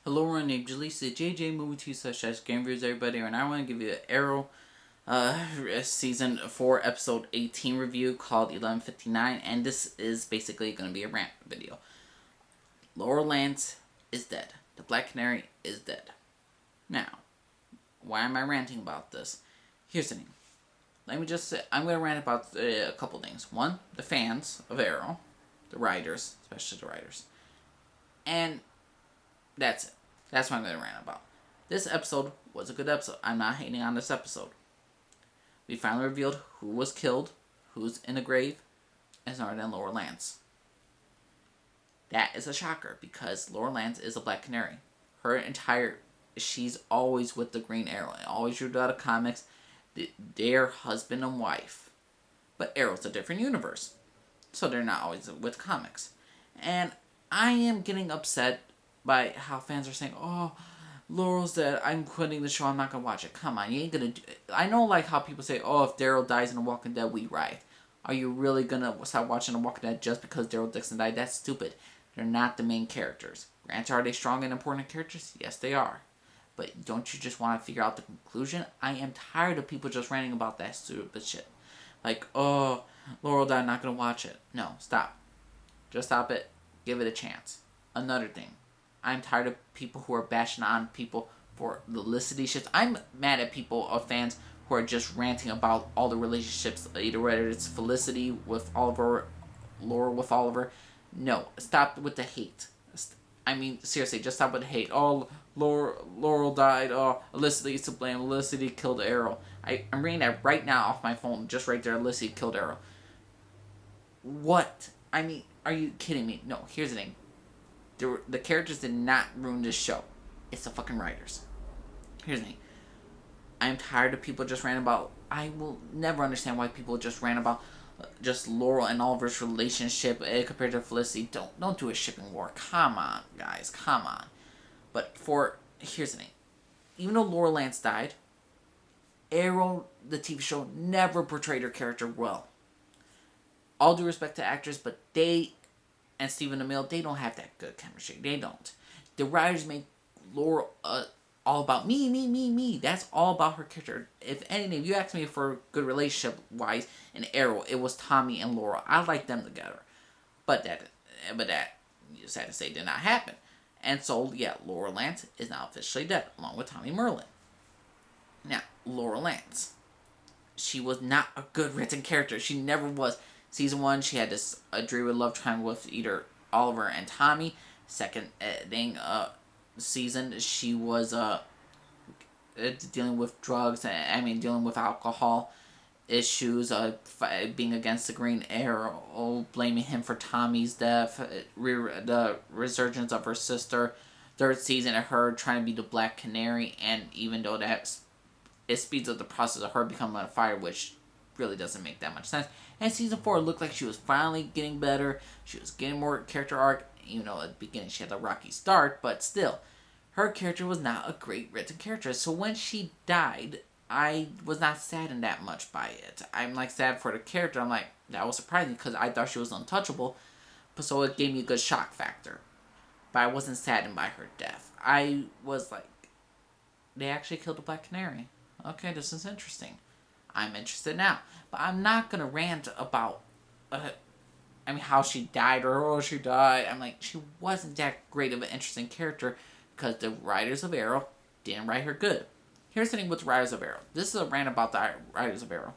Hello, my name is Lisa, JJ Movie 2 / Game Reviews, everybody, and I want to give you an Arrow Season 4, Episode 18 review called 11:59, and this is basically going to be a rant video. Laurel Lance is dead. The Black Canary is dead. Now, why am I ranting about this? Here's the thing. Let me just say, I'm going to rant about a couple things. One, the fans of Arrow, the writers, especially the writers, and that's it. That's what I'm going to rant about. This episode was a good episode. I'm not hating on this episode. We finally revealed who was killed, who's in the grave, and it's other than Laurel Lance. That is a shocker because Laurel Lance is a Black Canary. She's always with the Green Arrow and always drew out of comics. They're husband and wife. But Arrow's a different universe. So they're not always with comics. And I am getting upset by how fans are saying, oh, Laurel's dead, I'm quitting the show, I'm not gonna watch it. Come on, you ain't gonna do it. I know like how people say, oh, if Daryl dies in The Walking Dead, we riot. Are you really gonna stop watching The Walking Dead just because Daryl Dixon died? That's stupid. They're not the main characters. Granted, are they strong and important characters? Yes, they are. But don't you just want to figure out the conclusion? I am tired of people just ranting about that stupid shit. Like, oh, Laurel died, not gonna watch it. No, stop. Just stop it. Give it a chance. Another thing. I'm tired of people who are bashing on people for the Felicity shits. I'm mad at people or fans who are just ranting about all the relationships, either whether it's Felicity with Oliver, Laurel with Oliver. No, stop with the hate. I mean, seriously, just stop with the hate. Oh, Laurel died. Oh, Felicity is to blame. Felicity killed Arrow. I'm reading that right now off my phone, just right there. Felicity killed Arrow. What? I mean, are you kidding me? No, here's the thing. The characters did not ruin this show. It's the fucking writers. Here's the thing. I'm tired of people just ranting about... I will never understand why people just rant about just Laurel and Oliver's relationship compared to Felicity. Don't do a shipping war. Come on, guys. Come on. But here's the thing. Even though Laurel Lance died, Arrow, the TV show, never portrayed her character well. All due respect to actors, but they... and Stephen Amell, they don't have that good chemistry. They don't. The writers make Laurel all about me. That's all about her character. If anything, if you ask me for good relationship wise in Arrow, it was Tommy and Laurel. I like them together, but that you just had to say did not happen. And so yeah, Laurel Lance is now officially dead, along with Tommy Merlin. Now Laurel Lance, she was not a good written character. She never was. Season 1, she had this dreary love triangle with either Oliver and Tommy. Second season, she was dealing with drugs, dealing with alcohol issues, being against the Green Arrow, blaming him for Tommy's death, the resurgence of her sister. Third season of her trying to be the Black Canary, and even though it speeds up the process of her becoming a fire, which really doesn't make that much sense. And season 4 looked like she was finally getting better. She was getting more character arc. You know, at the beginning she had a rocky start, but still, her character was not a great written character. So when she died, I was not saddened that much by it. I'm like sad for the character. I'm like, that was surprising because I thought she was untouchable. But so it gave me a good shock factor. But I wasn't saddened by her death. I was like, they actually killed the Black Canary. Okay, this is interesting. I'm interested now. But I'm not going to rant about how she died or oh, she died. I'm like, she wasn't that great of an interesting character because the writers of Arrow didn't write her good. Here's the thing with the writers of Arrow. This is a rant about the writers of Arrow.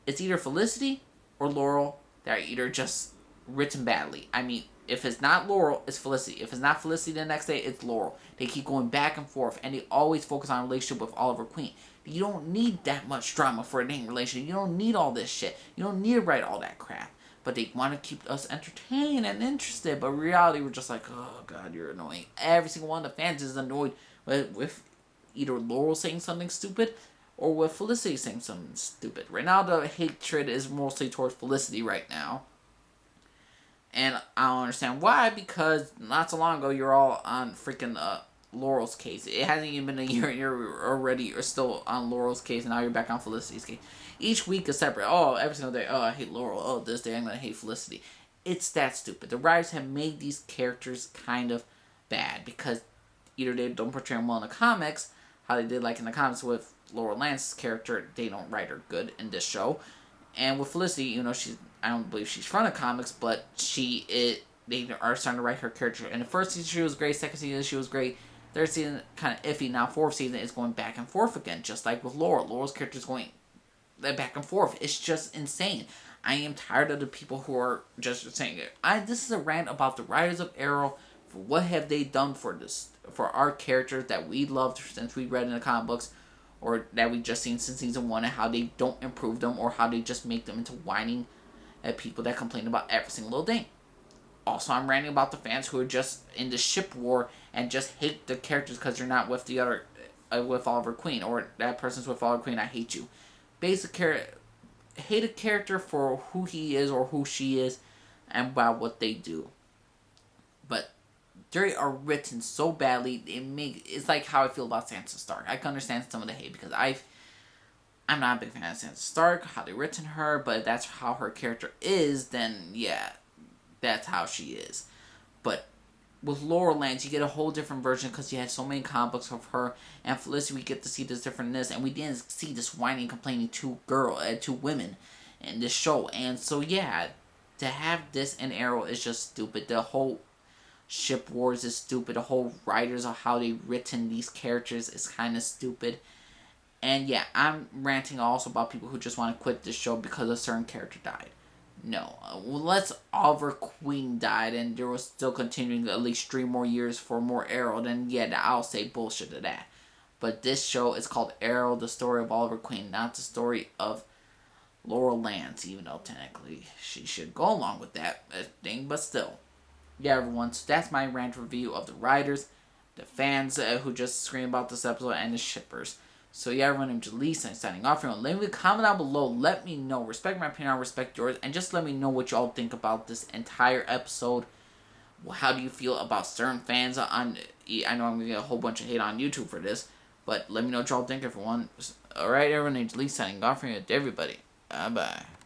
It's either Felicity or Laurel that are either just written badly. I mean, if it's not Laurel, it's Felicity. If it's not Felicity the next day, it's Laurel. They keep going back and forth, and they always focus on a relationship with Oliver Queen. You don't need that much drama for a dang relationship. You don't need all this shit. You don't need to write all that crap. But they want to keep us entertained and interested. But in reality, we're just like, oh, God, you're annoying. Every single one of the fans is annoyed with either Laurel saying something stupid or with Felicity saying something stupid. Right now, the hatred is mostly towards Felicity right now. And I don't understand why, because not so long ago, you're all on freaking Laurel's case. It hasn't even been a year and you're already still on Laurel's case, and now you're back on Felicity's case. Each week is separate. Oh, every single day, oh, I hate Laurel. Oh, this day I'm going to hate Felicity. It's that stupid. The writers have made these characters kind of bad because either they don't portray him well in the comics, how they did like in the comics with Laura Lance's character, they don't write her good in this show. And with Felicity, I don't believe she's from the comics, but they are starting to write her character. In the first season, she was great. Second season, she was great. Third season, kind of iffy. Now, fourth season is going back and forth again, just like with Laura. Laura's character is going back and forth. It's just insane. I am tired of the people who are just saying it. This is a rant about the writers of Arrow. For what have they done for our characters that we loved since we read in the comic books, or that we just seen since season 1, and how they don't improve them, or how they just make them into whining at people that complain about every single little thing. Also, I'm ranting about the fans who are just in the ship war and just hate the characters because they're not with the other, with Oliver Queen, or that person's with Oliver Queen. I hate you. Hate a character for who he is or who she is, and about what they do. But they are written so badly. It's like how I feel about Sansa Stark. I can understand some of the hate because I'm not a big fan of Sansa Stark, how they written her, but if that's how her character is, then yeah, that's how she is. But with Laura Lance, you get a whole different version because you had so many comic books of her, and Felicity, we get to see this differentness, and we didn't see this whining, complaining two women in this show. And so yeah, to have this in Arrow is just stupid. The whole ship wars is stupid. The whole writers of how they written these characters is kind of stupid. And yeah, I'm ranting also about people who just want to quit this show because a certain character died. No. Unless Oliver Queen died and there was still continuing at least 3 more years for more Arrow, then yeah, I'll say bullshit to that. But this show is called Arrow, the story of Oliver Queen, not the story of Laura Lance, even though technically she should go along with that thing, but still. Yeah, everyone, so that's my rant review of the writers, the fans who just scream about this episode, and the shippers. So yeah, everyone, I'm Jaleesa, signing off here. Leave me a comment down below. Let me know. Respect my opinion, I respect yours. And just let me know what y'all think about this entire episode. How do you feel about certain fans on... I know I'm going to get a whole bunch of hate on YouTube for this. But let me know what y'all think, everyone. Alright, everyone, I'm Jaleesa, signing off here. Everybody, bye-bye.